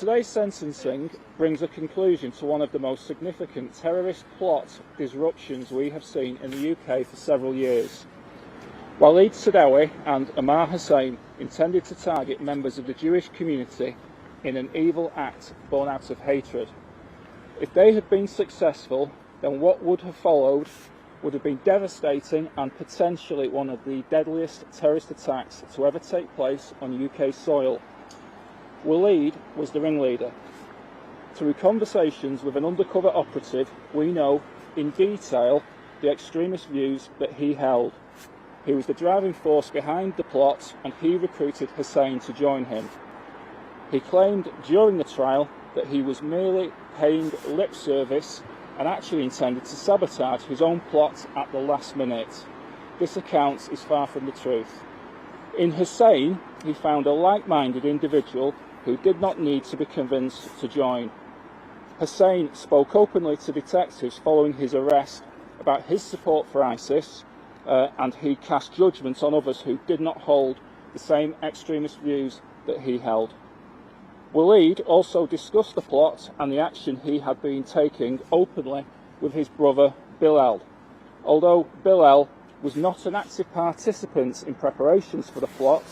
today's sentencing brings a conclusion to one of the most significant terrorist plot disruptions we have seen in the UK for several years. Walid Saadaoui and Amar Hussein intended to target members of the Jewish community in an evil act born out of hatred. If they had been successful, then what would have followed would have been devastating and potentially one of the deadliest terrorist attacks to ever take place on UK soil. Walid was the ringleader. Through conversations with an undercover operative, we know in detail the extremist views that he held. He was the driving force behind the plot, and he recruited Hussein to join him. He claimed during the trial that he was merely paying lip service and actually intended to sabotage his own plot at the last minute. This account is far from the truth. In Hussein, he found a like-minded individual who did not need to be convinced to join. Hussein spoke openly to detectives following his arrest about his support for ISIS, and he cast judgment on others who did not hold the same extremist views that he held. Walid also discussed the plot and the action he had been taking openly with his brother Bilal. Although Bilal was not an active participant in preparations for the plot,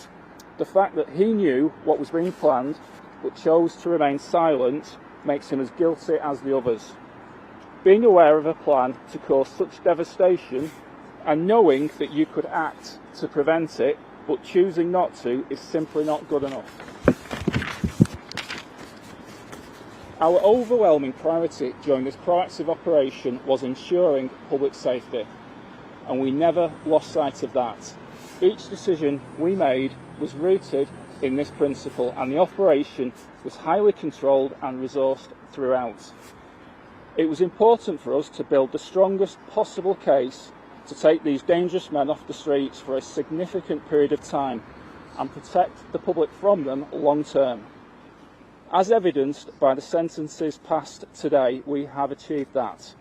the fact that he knew what was being planned but chose to remain silent makes him as guilty as the others. Being aware of a plan to cause such devastation and knowing that you could act to prevent it but choosing not to is simply not good enough. Our overwhelming priority during this proactive operation was ensuring public safety, and we never lost sight of that. Each decision we made was rooted in this principle, and the operation was highly controlled and resourced throughout. It was important for us to build the strongest possible case to take these dangerous men off the streets for a significant period of time and protect the public from them long term. As evidenced by the sentences passed today, we have achieved that.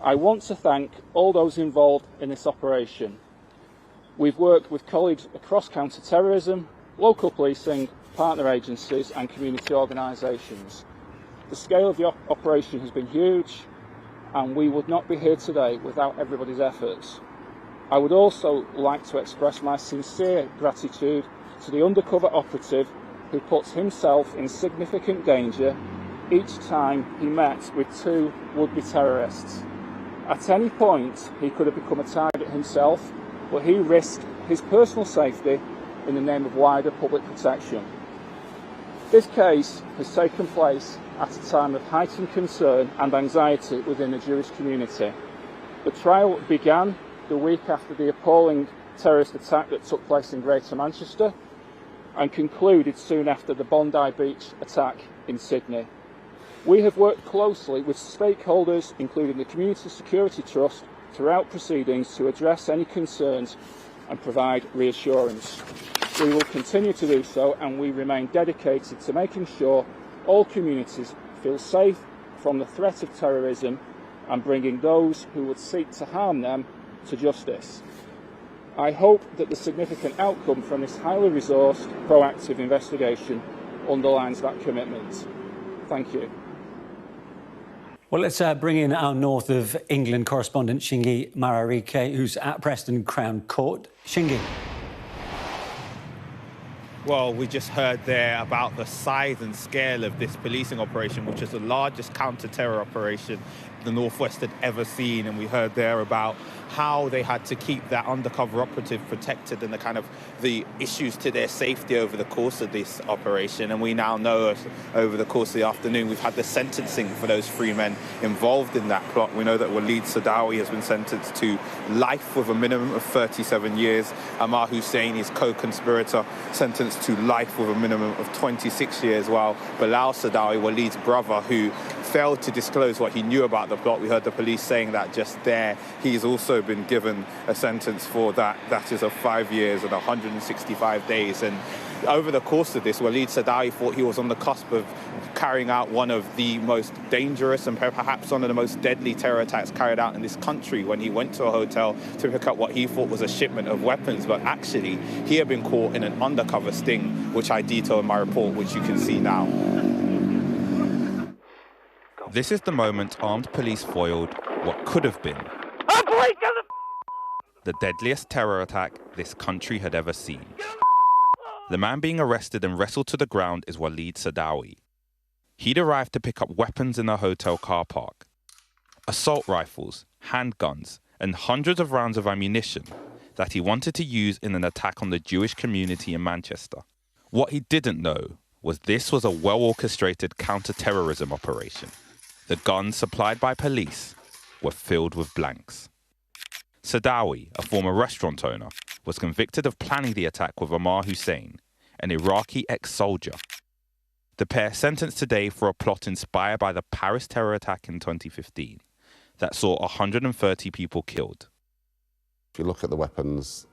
I want to thank all those involved in this operation. We've worked with colleagues across counter-terrorism, local policing, partner agencies and community organisations. The scale of the operation has been huge, and we would not be here today without everybody's efforts. I would also like to express my sincere gratitude to the undercover operative who puts himself in significant danger each time he met with two would-be terrorists. At any point, he could have become a target himself, but he risked his personal safety in the name of wider public protection. This case has taken place at a time of heightened concern and anxiety within the Jewish community. The trial began the week after the appalling terrorist attack that took place in Greater Manchester and concluded soon after the Bondi Beach attack in Sydney. We have worked closely with stakeholders, including the Community Security Trust, throughout proceedings to address any concerns and provide reassurance. We will continue to do so, and we remain dedicated to making sure all communities feel safe from the threat of terrorism and bringing those who would seek to harm them to justice. I hope that the significant outcome from this highly resourced, proactive investigation underlines that commitment. Thank you. Well, let's bring in our North of England correspondent, Shingi Mararike, who's at Preston Crown Court. Shingi. Well, we just heard there about the size and scale of this policing operation, which is the largest counter-terror operation the Northwest had ever seen. And we heard there about how they had to keep that undercover operative protected and the issues to their safety over the course of this operation. And we now know over the course of the afternoon, we've had the sentencing for those three men involved in that plot. We know that Walid Saadaoui has been sentenced to life with a minimum of 37 years. Amar Hussein, his co-conspirator, sentenced to life with a minimum of 26 years, while Walid Saadaoui, Walid's brother, who failed to disclose what he knew about the plot. We heard the police saying that just there. He's also been given a sentence for that. That is of 5 years and 165 days. And over the course of this, Walid Saadaoui thought he was on the cusp of carrying out one of the most dangerous and perhaps one of the most deadly terror attacks carried out in this country when he went to a hotel to pick up what he thought was a shipment of weapons. But actually, he had been caught in an undercover sting, which I detail in my report, which you can see now. This is the moment armed police foiled what could have been the deadliest terror attack this country had ever seen. The man being arrested and wrestled to the ground is Walid Saadaoui. He'd arrived to pick up weapons in a hotel car park. Assault rifles, handguns, and hundreds of rounds of ammunition that he wanted to use in an attack on the Jewish community in Manchester. What he didn't know was this was a well-orchestrated counter-terrorism operation. The guns supplied by police were filled with blanks. Saadaoui, a former restaurant owner, was convicted of planning the attack with Amar Hussein, an Iraqi ex-soldier. The pair sentenced today for a plot inspired by the Paris terror attack in 2015 that saw 130 people killed. If you look at the weapons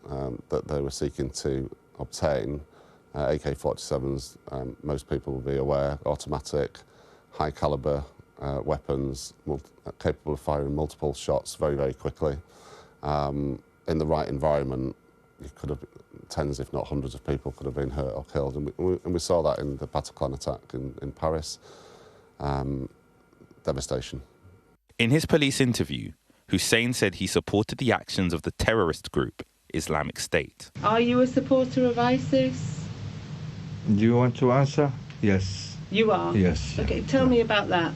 that they were seeking to obtain, AK-47s, most people will be aware, automatic, high-caliber weapons, capable of firing multiple shots very, very quickly. In the right environment, you could have tens, if not hundreds of people could have been hurt or killed. And we saw that in the Bataclan attack in Paris. Devastation. In his police interview, Hussein said he supported the actions of the terrorist group, Islamic State. Are you a supporter of ISIS? Do you want to answer? Yes. You are? Yes. Okay, tell me about that.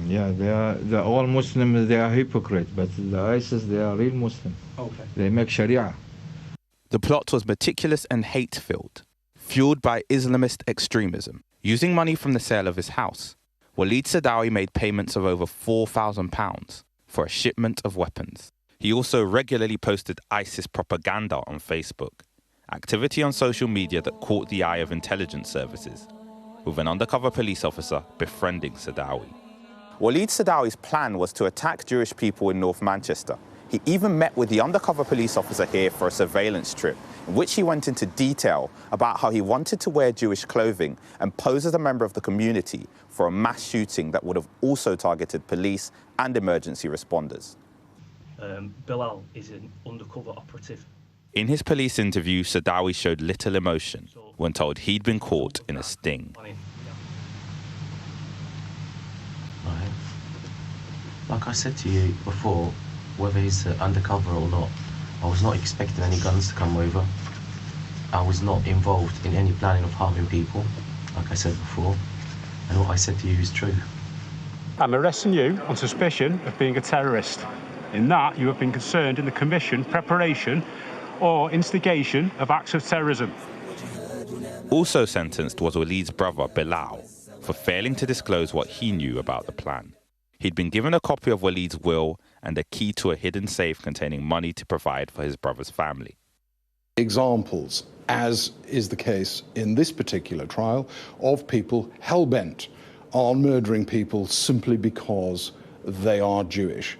Yeah, they're all Muslims, they are hypocrites, but the ISIS, they are real Muslim. Okay. They make Sharia. The plot was meticulous and hate-filled, fueled by Islamist extremism. Using money from the sale of his house, Walid Saadaoui made payments of over £4,000 for a shipment of weapons. He also regularly posted ISIS propaganda on Facebook, activity on social media that caught the eye of intelligence services, with an undercover police officer befriending Saadaoui. Walid Saadaoui's plan was to attack Jewish people in North Manchester. He even met with the undercover police officer here for a surveillance trip, in which he went into detail about how he wanted to wear Jewish clothing and pose as a member of the community for a mass shooting that would have also targeted police and emergency responders. Bilal is an undercover operative. In his police interview, Saadaoui showed little emotion when told he'd been caught in a sting. Right. Like I said to you before, whether he's undercover or not, I was not expecting any guns to come over. I was not involved in any planning of harming people, like I said before, and what I said to you is true. I'm arresting you on suspicion of being a terrorist. In that, you have been concerned in the commission, preparation, or instigation of acts of terrorism. Also sentenced was Walid's brother, Bilal, for failing to disclose what he knew about the plan. He'd been given a copy of Walid's will and a key to a hidden safe containing money to provide for his brother's family. Examples, as is the case in this particular trial, of people hell-bent on murdering people simply because they are Jewish.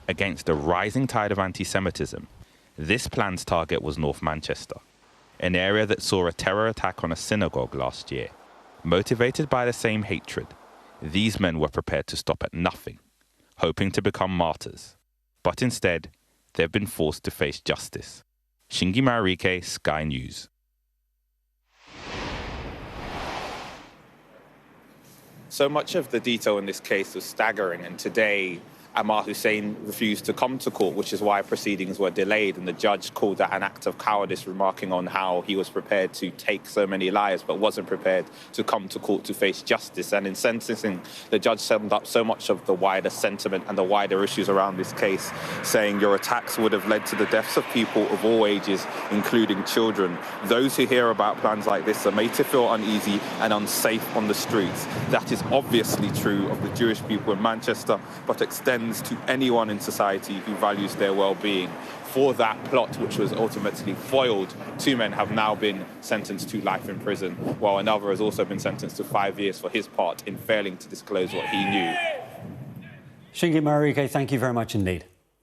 Against a rising tide of anti-Semitism, this plan's target was North Manchester, an area that saw a terror attack on a synagogue last year. Motivated by the same hatred, these men were prepared to stop at nothing, hoping to become martyrs. But instead, they've been forced to face justice. Shingi Marike, Sky News. So much of the detail in this case was staggering, and today Amar Hussein refused to come to court, which is why proceedings were delayed, and the judge called that an act of cowardice, remarking on how he was prepared to take so many lives but wasn't prepared to come to court to face justice. And in sentencing, the judge summed up so much of the wider sentiment and the wider issues around this case, saying your attacks would have led to the deaths of people of all ages, including children. Those who hear about plans like this are made to feel uneasy and unsafe on the streets. That is obviously true of the Jewish people in Manchester, but extends to anyone in society who values their well-being. For that plot, which was ultimately foiled, 2 men have now been sentenced to life in prison, while another has also been sentenced to 5 years for his part in failing to disclose what he knew. Shingi Marike, thank you very much indeed.